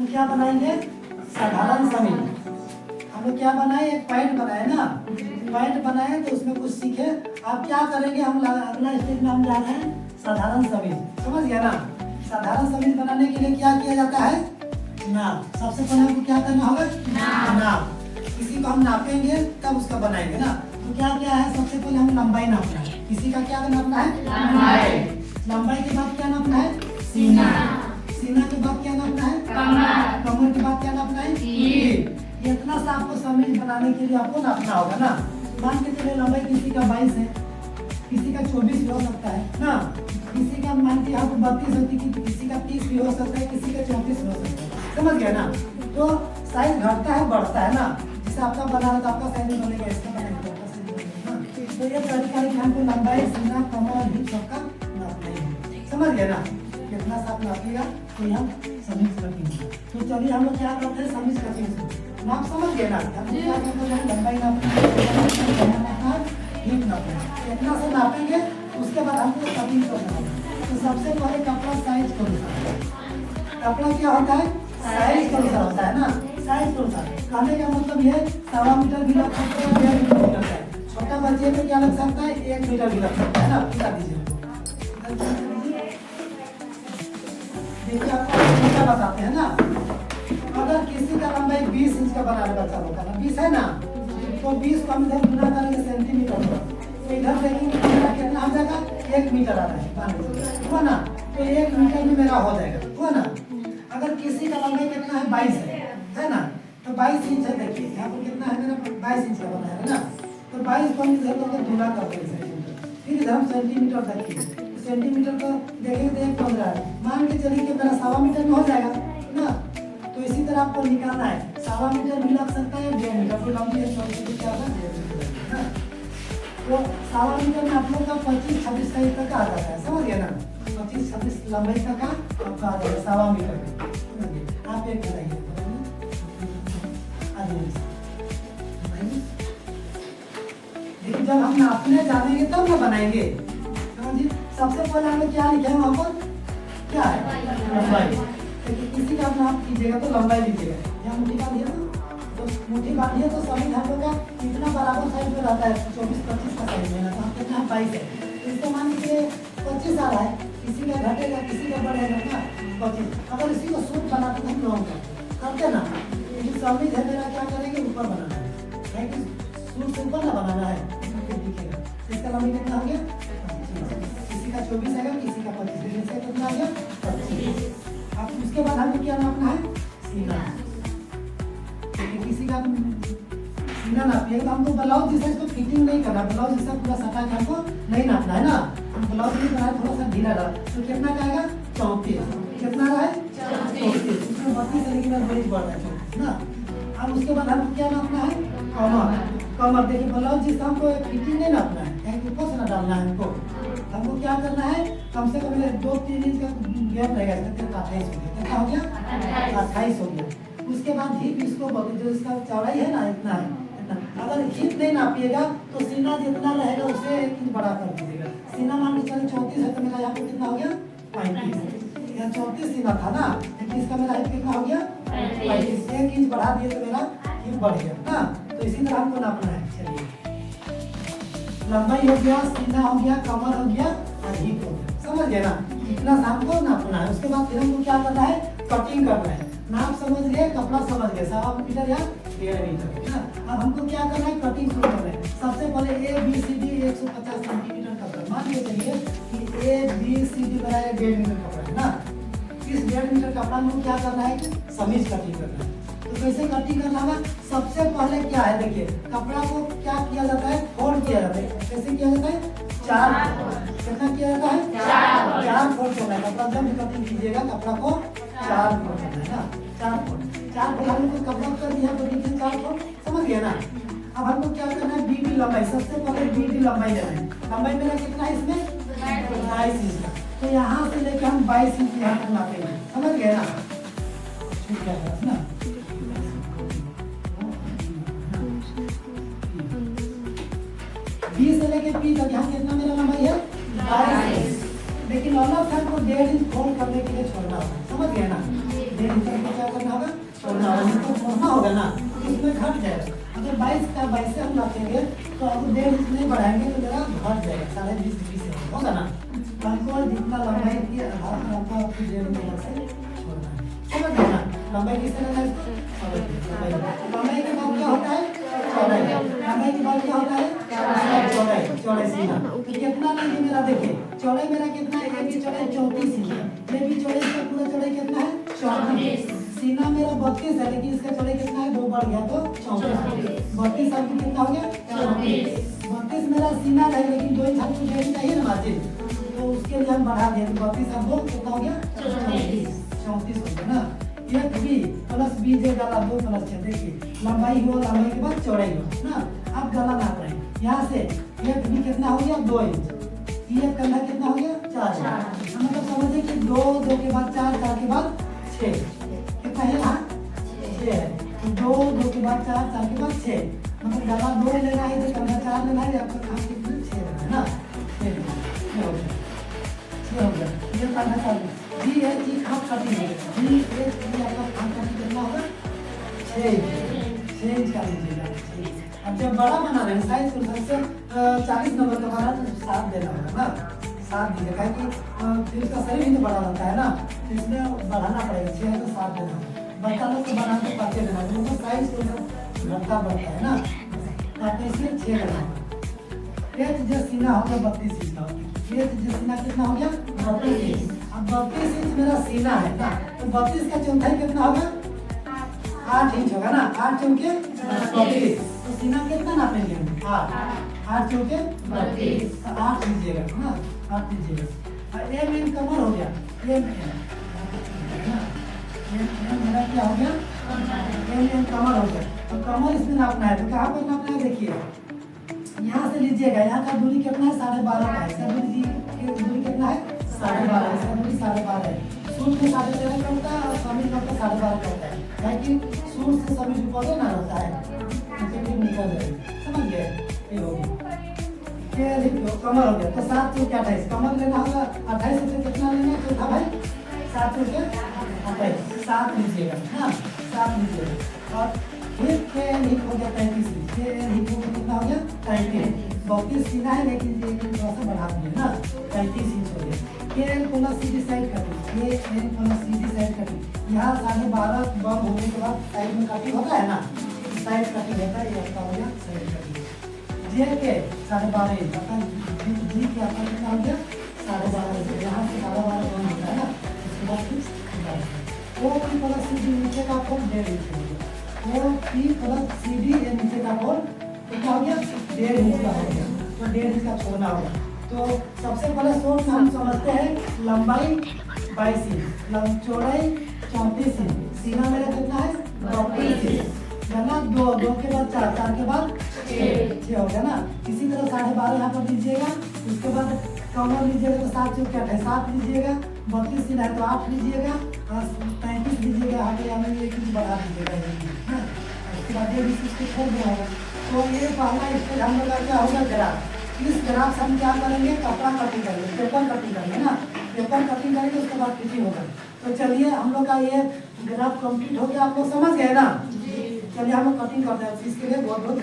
क्या बनाएंगे? साधारण समीकरण। हम लोग क्या बनाए? एक पॉइंट बनाए ना, पॉइंट बनाए तो उसमें कुछ सीखे। अब क्या करेंगे हम? अगला स्टेज में हम जा रहे हैं साधारण समीकरण। समझ गया ना? साधारण समीकरण बनाने के लिए क्या किया जाता है? नाप। सबसे पहले हमको क्या करना होगा? नाप। किसी को हम नापेंगे तब उसका बनाएंगे ना। तो क्या क्या है? सबसे पहले हम लंबाई नापना है। किसी का क्या नापना है? लंबाई। लंबाई के बाद क्या नापना है? सीना। सीना के बाद क्या नापना है? कमर। कमर के बाद क्या नापना है? रीढ़। इतना सा आपको समीकरण बनाने के लिए आपको नापना होगा ना। मान के चलिए लंबाई किसी का 22 है, किसी का 24 भी हो सकता है ना, किसी का मान के आपको 32 होती है, किसी का 30 भी हो सकता है, किसी का 34 भी हो सकता है। समझ गया ना? तो साइज घटता है बढ़ता है ना। जैसे आपका बना है तो आपका साइज बनेगा, इसका बनेगा तो आपका साइज बनेगा ना। तो ये तरीका है कि हमको लंबाई, सीना, कमर, रीढ़ सबका नापना है। समझ गया ना? कितना सा आप नापिएगा तो हम समीकरण करेंगे। तो चलिए हम लोग क्या करते हैं? समीकरण करेंगे। नाप समझ गए ना? हम क्या करते हैं? लंबाई नापना है, रीढ़ नापना है। इतना से नापेंगे उसके बाद हमको कटिंग करना है। तो सबसे पहले कपड़ा साइज के अनुसार। कपड़ा क्या होता है? साइज के अनुसार होता है ना। साइज के अनुसार कहने का मतलब ये 1.25 मीटर भी लग सकता है, 1.5 मीटर भी लगता है। छोटा बच्चे में क्या लग सकता है? 1 मीटर भी लग सकता है ना। बता दीजिए। देखिए आपको तरीका बताते हैं ना। अगर किसी का लंबाई 20 इंच का बना रहे बच्चा लोग का 20 है ना, तो 20 को हम इधर गुना करेंगे सेंटीमीटर में, तो इधर देखेंगे मेरा कितना आ जाएगा? 1 मीटर आ रहा है, हुआ ना? तो 1 मीटर में मेरा हो जाएगा, हुआ ना? अगर किसी का लंबाई कितना है? 22 है ना, तो 22 इंच है। देखिए यहाँ पर कितना है? मेरा 22 इंच का बना है ना। तो 22 को हम इधर करके गुना करते हैं सेंटीमीटर, फिर इधर हम सेंटीमीटर देखिए, सेंटीमीटर को देखेंगे तो 1.15 है। मान के चलिए कि मेरा 1.25 मीटर में हो जाएगा ना। तो इसी तरह आपको निकालना है। 1.25 मीटर भी लग सकता है, 1.5 मीटर भी लंबी है, छोटी क्या होगा? 1.5 मीटर ना। तो 1.25 मीटर में आप लोग का 25-26 साइज तक आ जाता है। समझ गया ना? 25-26 लंबाई तक आपका आ जाएगा 1.25 मीटर में। आप एक बताइए देखिए, जब हम नापने जानेंगे तब ना बनाएंगे। समझिए, सबसे पहले हमें क्या लिखे हैं वहाँ पर? क्या है? लंबाई। किसी का नाप कीजिएगा तो लंबाई लीजिएगा। यहाँ मुट्ठी बांधिए तो मुट्ठी बांधिए तो सभी हम लोग का कितना बराबर साइज में रहता है? 24-25 का साइज में ना। तो हम कितना 22 है, तो इसको मान लीजिए 25 आ रहा है। किसी का घटेगा, किसी का बढ़ेगा ना 25। अगर इसी को सूट बनाते तो हम लोग करते ना। लेकिन सभी है मेरा क्या करेंगे? ऊपर बनाना है कि सूट से ऊपर ना बनाना है। दिखेगा इसका लंबाई कितना हो गया? किसी का 24 है, किसी का 25 है, कितना आ गया? 25। अब उसके बाद हमें क्या नापना है? सीना। किसी का सीना नापिए तो हमको ब्लाउज जैसा इसको फिटिंग नहीं करना, ब्लाउज जैसा पूरा सटा के हमको नहीं नापना है ना। हम ब्लाउज नहीं बनाए, थोड़ा सा ढीला डाल। तो कितना का आएगा? 34। कितना रहा है? 34। उसमें 32 से लेकर 22 बढ़ रहा है ना। अब उसके बाद हमको क्या नापना है? कमर। कमर देखिए, ब्लाउज जिसका हमको फिटिंग नहीं नापना है, कहीं ऊपर से ना डालना है हमको क्या करना है? कम से कम 2-3 इंच का गैप रहेगा। इसका 28 हो गया। कितना हो गया? 28 हो गया। उसके बाद हिप, इसको जो इसका चौड़ाई है ना, इतना है इतना। अगर हिप नहीं नापिएगा तो सीना जितना रहेगा उसे 1 इंच बड़ा कर दीजिएगा। सीना मान लीजिए 34 है, तो मेरा यहाँ पे कितना हो गया? 35। यहाँ 34 सीना था ना, लेकिन इसका मेरा हिप कितना हो गया? 35। 1 इंच बढ़ा दिए तो मेरा हिप बढ़ गया ना। तो इसी तरह हमको नापना है। चलिए, लंबाई हो गया, सीना हो गया, कमर हो गया और हिप हो गया। समझ गए ना? इतना हमको नापना है। उसके बाद फिर हमको क्या करना है? कटिंग करना है। नाप समझ गए, कपड़ा समझ गए, 1.25 मीटर या 1.5 मीटर ना। अब हमको क्या करना है? कटिंग शुरू करना है। सबसे पहले ABCD 150 सेंटीमीटर कपड़ा मान के चलिए कि ABCD बराबर 1.5 मीटर कपड़ा है ना। इस 1.5 मीटर कपड़ा में क्या करना है? कि समीज कटिंग करना है। तो कैसे कटिंग करना है? सबसे पहले क्या है? देखिए, कपड़ा को क्या किया जाता है? फोल्ड किया जाता है। कैसे किया जाता है? 4 कितना किया जाता है? 4 फोल्ड करना है। कपड़ा जब भी कटिंग कीजिएगा कपड़ा को 4 फोल्ड करना है ना। 4 फोल्ड हमने कोई कपड़ा कर दिया तो नीचे 4 फोल्ड। समझ गया ना? अब हमको क्या करना है? BD लंबाई। सबसे पहले BD लंबाई लेना है। लंबाई मेरा कितना है इसमें? 22 इंच का। तो यहाँ से लेकर हम 22 इंच यहाँ तक नापेंगे। समझ गए ना? ठीक है ना? B से लेके P तक यहाँ कितना मेरा लंबाई है? 22। लेकिन अलग था को 1.5 इंच फोल्ड करने के लिए छोड़ना होगा। समझ गए ना? 1.5 इंच को क्या करना गया ना, इसमें घट जाएगा। अगर 22 का 22 से हम रखेंगे तो अब 1.5 इंच नहीं बढ़ाएंगे तो मेरा घट जाएगा, 20.5 डिग्री से होगा ना। हमको जितना लंबाई की आधार पर आपको आपकी 1.5 मीटर से छोड़ना है, समझ गए ना। लंबाई किससे लेना है इसको, लंबाई के बाद क्या होता है चौड़ाई, लंबाई के बाद क्या होता है चौड़ाई, चौड़ाई सीना। तो कितना नहीं मेरा देखिए चौड़ाई मेरा कितना है, ये भी चौड़ाई 34 इंच है, ये भी चौड़ाई, इसका पूरा चौड़ाई कितना है 34। सीना मेरा 32 है लेकिन इसका चौड़ाई कितना है 2 बढ़ गया तो 34। 32 आपको कितना हो गया 34। 32 मेरा सीना है लेकिन 2 इंच हमको देना चाहिए ना मार्जिन, तो उसके लिए हम बढ़ा दिए तो 32 हमको कितना हो गया 34 हो गया ना। ये बी प्लस बी जे गला 2 प्लस 6, देखिए लंबाई हो, लंबाई के बाद चौड़ाई हो ना। अब गला नाप रहे हैं यहाँ से, ये बी कितना हो गया 2 इंच, ये कंधा कितना हो गया 4। मतलब समझिए कि 2 के बाद 4, 4 के बाद 6, कितना है यहाँ 6 है। 2 के बाद 4, 4 के बाद 6, मतलब गला 2 लेना है तो कंधा 4 लेना है, आपका काम कितना 6 लेना है ना। 6 हो गया, ये कंधा 4 जी है जी खाप कटिंग है, जी एक जी आपका खाप कटिंग कितना होगा 6 इंच का लीजिएगा। अब जब बड़ा बना रहे हैं साइज तो सबसे 40 नंबर का बना तो 7 देना होगा ना, 7 दीजिएगा कि फिर उसका शरीर ही तो बड़ा रहता है ना, तो इसमें बढ़ाना पड़ेगा, 6 है तो 7 देना होगा। बच्चा लोग को बनाते पढ़ते देना होगा, साइज तो घटता बढ़ता है ना, आपको इसमें 6 देना होगा। ये जो सीना हो गया 32 इंच का, ये जो सीना कितना हो गया 32 इंच। अब 32 इंच मेरा सीना है ना, तो 32 का चौथाई कितना होगा 8 इंच होगा ना, 8 चौके 32, तो सीना कितना नापेंगे हम 8 चौके 32, तो 8 लीजिएगा ना, 8 लीजिएगा। एम एम कमर हो गया, एम मेरा क्या हो गया एम कमर हो गया। तो कमर इसमें नापना है, तो कहाँ पर नापना है देखिए यहाँ से लीजिएगा, यहाँ का दूरी कितना है 12.5 का है, इसका दूरी कितना है 12.5, इसका दूरी 12.5 है। सूट में 13.5 का होता है और समीर का 12.5 का होता है, ताकि सूट से समीर ऊपर ना रहता है, निकल जाएगा, समझ गए। ये हो गया कमर हो गया, तो 7 चौके 28 कमर लेना होगा, 28 से कितना लेना है चौथा भाई 7 चौके 28, 7 लीजिएगा ना, 7 लीजिएगा। और हिप हो गया 35 इंच, हिप कितना हो गया 35, 32 सीना है लेकिन ये थोड़ा सा बढ़ा दिए ना, 35 इंच हो गया। एल प्लस सीधी साइड कटिंग, ये एल प्लस सीधी साइड कटिंग, यहाँ 12.5 बम होने के बाद साइड में कटिंग होता है ना, साइड कटिंग होता है, ये आपका हो गया साइड कटिंग। जे के 12.5 इंच, आपका जी के आपका कितना हो गया 12.5 इंच, यहाँ से 12.5 बम होता है ना, उसके बाद फिर O P plus C D नीचे का फोल्ड 1.5 इंच हो गया, O P plus C D ये नीचे का फोल्ड कितना हो गया 1.5 इंच का हो गया, तो 1.5 इंच का छोड़ना होगा। तो सबसे पहले सोर्स हम समझते हैं लंबाई 22 इंच, चौड़ाई 34 इंच, सीना मेरा कितना है 32 इंच, गला 2 के बाद 4, 4 के बाद 6 हो गया ना। इसी तरह 12.5 यहाँ पर लीजिएगा, उसके बाद कमर लीजिएगा तो 7 चौके 28, 7 लीजिएगा, 32 सीना है तो 8 लीजिएगा, 35 लीजिएगा, यहाँ पे हमें 1 इंच बढ़ा दीजिएगा, उसके बाद 1 इंच इसको छोड़ दिया होगा। तो ये पहला स्टेज हम लोग का क्या होगा ग्राफ, इस ग्राफ से हम क्या करेंगे कपड़ा कटिंग करेंगे, पेपर कटिंग करेंगे ना, पेपर कटिंग करेंगे उसके बाद फिटिंग होगा। तो चलिए हम लोग का ये ग्राफ कंप्लीट हो गया, आप लोग समझ गए ना। चलिए हम लोग कटिंग करते हैं, इसके लिए बहुत बहुत